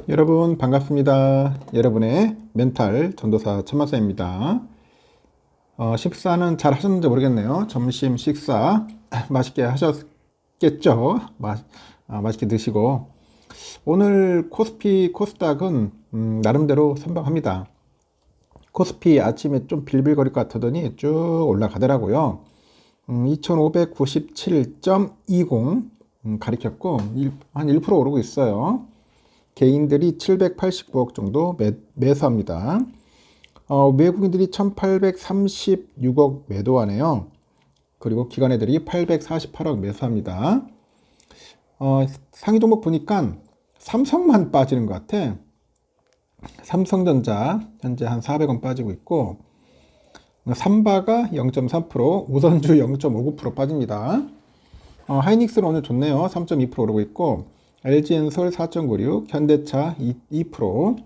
여러분 반갑습니다. 여러분의 멘탈 전도사 천마사입니다. 식사는 잘 하셨는지 모르겠네요. 점심 식사 맛있게 하셨겠죠? 맛있게 드시고 오늘 코스피 코스닥은 나름대로 선방합니다. 코스피 아침에 좀 빌빌거릴 것 같더니 쭉 올라가더라고요. 2597.20 가리켰고 한 1% 오르고 있어요. 개인들이 789억 정도 매수합니다. 외국인들이 1836억 매도하네요. 그리고 기관애들이 848억 매수합니다. 상위 종목 보니까 삼성만 빠지는 것 같아. 삼성전자 현재 한 400원 빠지고 있고, 삼바가 0.3%, 우선주 0.59% 빠집니다. 하이닉스는 오늘 좋네요. 3.2% 오르고 있고, LG엔솔 4.96, 현대차 2%,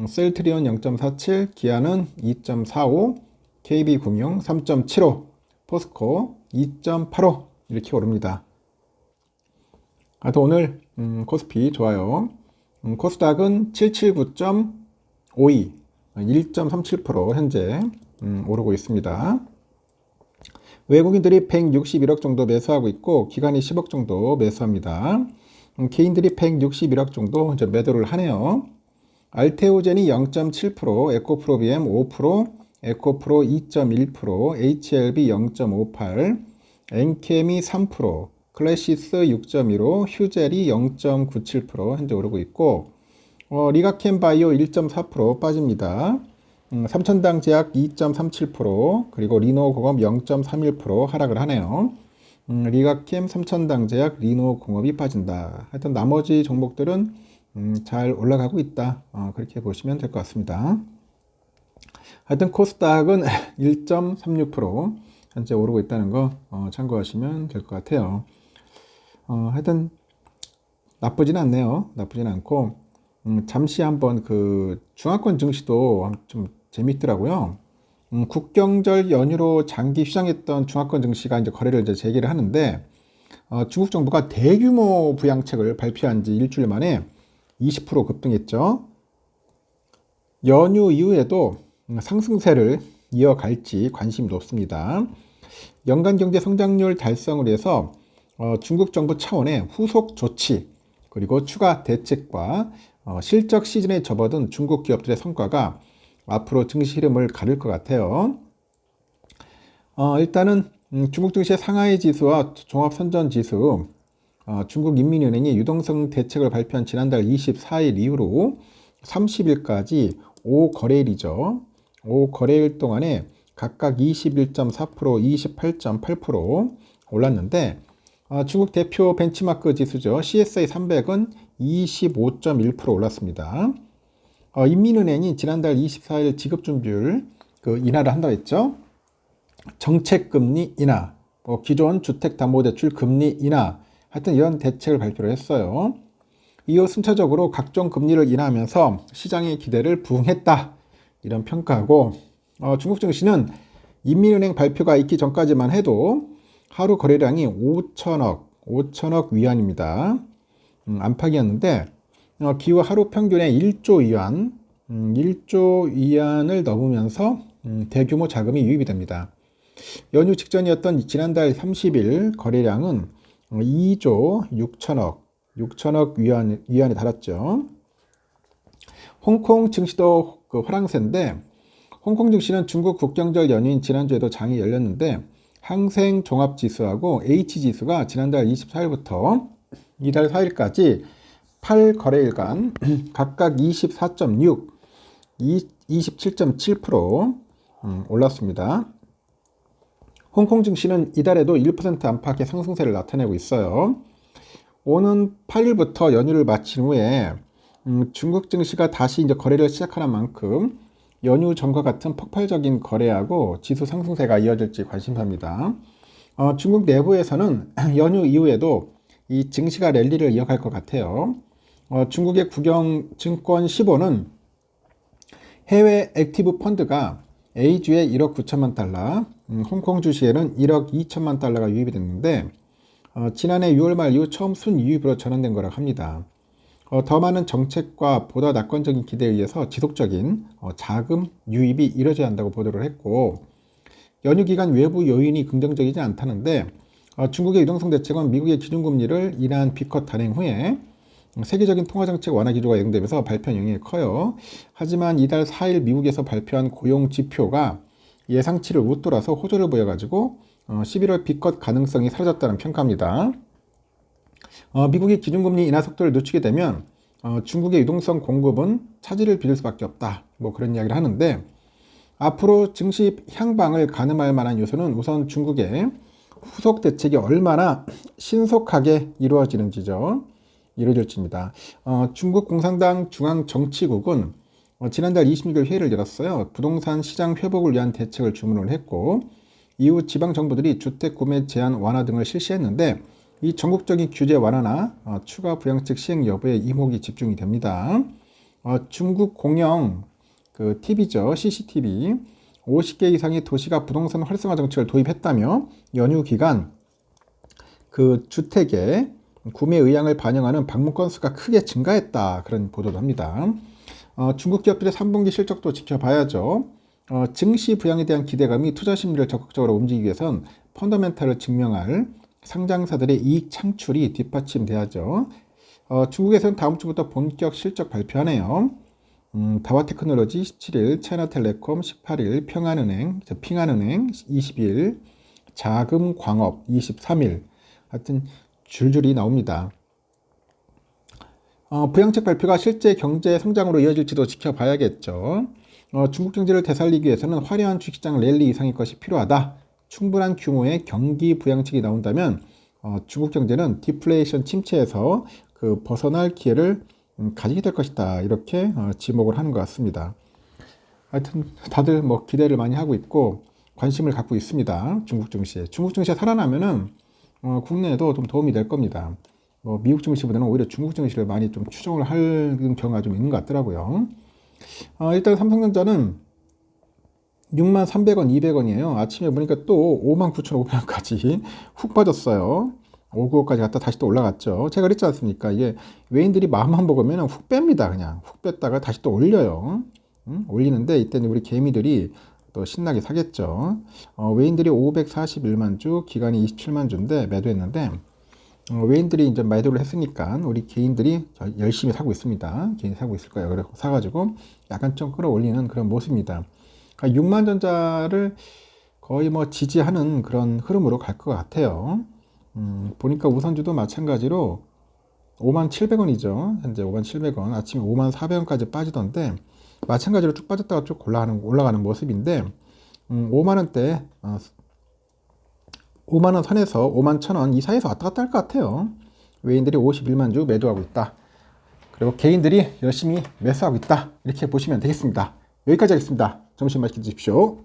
셀트리온 0.47, 기아는 2.45, KB금융 3.75, 포스코 2.85 이렇게 오릅니다. 오늘 코스피 좋아요. 코스닥은 779.52, 1.37% 현재 오르고 있습니다. 외국인들이 161억 정도 매수하고 있고 기관이 10억 정도 매수합니다. 개인들이 161억 정도 이제 매도를 하네요. 알테오젠이 0.7%, 에코프로비엠 5%, 에코프로 2.1%, HLB 0.58, 엔케미 3%, 클래시스 6.15, 휴젤이 0.97% 현재 오르고 있고, 리가켄바이오 1.4% 빠집니다. 삼천당제약 2.37%, 그리고 리노공업 0.31% 하락을 하네요. 리가캠, 삼천당제약, 리노공업이 빠진다. 하여튼 나머지 종목들은 잘 올라가고 있다. 그렇게 보시면 될 것 같습니다. 하여튼 코스닥은 1.36% 현재 오르고 있다는 거 참고하시면 될 것 같아요. 하여튼 나쁘진 않네요. 나쁘진 않고 잠시 한번 그 중화권 증시도 좀 재밌더라고요. 국경절 연휴로 장기 휴장했던 중화권 증시가 이제 거래를 이제 재개를 하는데 중국 정부가 대규모 부양책을 발표한 지 일주일 만에 20% 급등했죠. 연휴 이후에도 상승세를 이어갈지 관심이 높습니다. 연간 경제 성장률 달성을 위해서 중국 정부 차원의 후속 조치 그리고 추가 대책과 실적 시즌에 접어든 중국 기업들의 성과가 앞으로 증시 흐름을 가를 것 같아요. 일단은 중국 증시의 상하이 지수와 종합선전지수, 중국 인민은행이 유동성 대책을 발표한 지난달 24일 이후로 30일까지 5거래일이죠. 5거래일 동안에 각각 21.4%, 28.8% 올랐는데 중국 대표 벤치마크 지수죠. CSI 300은 25.1% 올랐습니다. 인민은행이 지난달 24일 지급준비율 인하를 한다고 했죠. 정책금리 인하, 기존 주택담보대출 금리 인하, 하여튼 이런 대책을 발표를 했어요. 이후 순차적으로 각종 금리를 인하하면서 시장의 기대를 부응했다. 이런 평가하고 중국 증시는 인민은행 발표가 있기 전까지만 해도 하루 거래량이 5천억 위안입니다. 안팎이었는데 기후 하루 평균의 1조 위안, 1조 위안을 넘으면서 대규모 자금이 유입이 됩니다. 연휴 직전이었던 지난달 30일 거래량은 2조 6천억 위안에 달았죠. 홍콩 증시도 화랑세인데 홍콩 증시는 중국 국경절 연휴인 지난주에도 장이 열렸는데 항생 종합지수하고 H지수가 지난달 24일부터 이달 4일까지 8거래일간 각각 24.6, 27.7% 올랐습니다. 홍콩 증시는 이달에도 1% 안팎의 상승세를 나타내고 있어요. 오는 8일부터 연휴를 마친 후에 중국 증시가 다시 이제 거래를 시작하는 만큼 연휴 전과 같은 폭발적인 거래하고 지수 상승세가 이어질지 관심사입니다. 중국 내부에서는 연휴 이후에도 이 증시가 랠리를 이어갈 것 같아요. 중국의 국영증권 15는 해외 액티브 펀드가 A주에 1억 9천만 달러, 홍콩 주시에는 1억 2천만 달러가 유입이 됐는데 지난해 6월 말 이후 처음 순이익으로 전환된 거라고 합니다. 더 많은 정책과 보다 낙관적인 기대에 의해서 지속적인 자금 유입이 이뤄져야 한다고 보도를 했고, 연휴 기간 외부 요인이 긍정적이지 않다는데 중국의 유동성 대책은 미국의 기준금리를 이러한 B컷 단행 후에 세계적인 통화정책 완화 기조가 예정되면서 발표한 영향이 커요. 하지만 이달 4일 미국에서 발표한 고용 지표가 예상치를 웃돌아서 호조를 보여가지고 11월 B컷 가능성이 사라졌다는 평가입니다. 미국이 기준금리 인하 속도를 늦추게 되면 중국의 유동성 공급은 차질을 빚을 수밖에 없다. 뭐 그런 이야기를 하는데, 앞으로 증시 향방을 가늠할 만한 요소는 우선 중국의 후속 대책이 얼마나 신속하게 이루어질지입니다. 중국 공산당 중앙정치국은 지난달 26일 회의를 열었어요. 부동산 시장 회복을 위한 대책을 주문을 했고, 이후 지방정부들이 주택 구매 제한 완화 등을 실시했는데, 이 전국적인 규제 완화나 추가 부양책 시행 여부에 이목이 집중이 됩니다. 중국 공영 TV죠. CCTV 50개 이상의 도시가 부동산 활성화 정책을 도입했다며 연휴 기간 그 주택의 구매 의향을 반영하는 방문 건수가 크게 증가했다. 그런 보도도 합니다. 중국 기업들의 3분기 실적도 지켜봐야죠. 증시 부양에 대한 기대감이 투자 심리를 적극적으로 움직이기 위해선 펀더멘탈을 증명할 상장사들의 이익 창출이 뒷받침돼야죠. 중국에서는 다음 주부터 본격 실적 발표하네요. 다와테크놀로지 17일, 차이나텔레콤 18일, 핑한은행 20일, 자금광업 23일, 하여튼 줄줄이 나옵니다. 부양책 발표가 실제 경제 성장으로 이어질지도 지켜봐야겠죠. 중국 경제를 되살리기 위해서는 화려한 주식시장 랠리 이상의 것이 필요하다. 충분한 규모의 경기 부양책이 나온다면 중국 경제는 디플레이션 침체에서 벗어날 기회를 가지게 될 것이다. 이렇게 지목을 하는 것 같습니다. 하여튼 다들 뭐 기대를 많이 하고 있고 관심을 갖고 있습니다. 중국 증시에. 중국 증시가 살아나면은 국내에도 좀 도움이 될 겁니다. 미국 증시보다는 오히려 중국 증시를 많이 좀 추종을 하는 경우가 좀 있는 것 같더라고요. 일단 삼성전자는 63,300원, 200원이에요. 아침에 보니까 또 59,500원까지 훅 빠졌어요. 595까지 갔다 다시 또 올라갔죠. 제가 그랬지 않습니까? 이게 외인들이 마음만 먹으면 훅 뺍니다. 그냥 훅 뺐다가 다시 또 올려요. 올리는데 이때는 우리 개미들이 또 신나게 사겠죠. 외인들이 541만 주, 기간이 27만 주인데 매도했는데 외인들이 이제 매도를 했으니까 우리 개인들이 열심히 사고 있습니다. 개인이 사고 있을 거예요. 그래서 사가지고 약간 좀 끌어올리는 그런 모습입니다. 6만 전자를 거의 뭐 지지하는 그런 흐름으로 갈 것 같아요. 보니까 우선주도 마찬가지로 57,000원이죠. 현재 57,000원. 아침에 54,000원까지 빠지던데 마찬가지로 쭉 빠졌다가 쭉 올라가는 모습인데 5만원대 5만원 선에서 51,000원 이 사이에서 왔다 갔다 할 것 같아요. 외인들이 51만 주 매도하고 있다. 그리고 개인들이 열심히 매수하고 있다. 이렇게 보시면 되겠습니다. 여기까지 하겠습니다. 점심 맛있게 드십시오.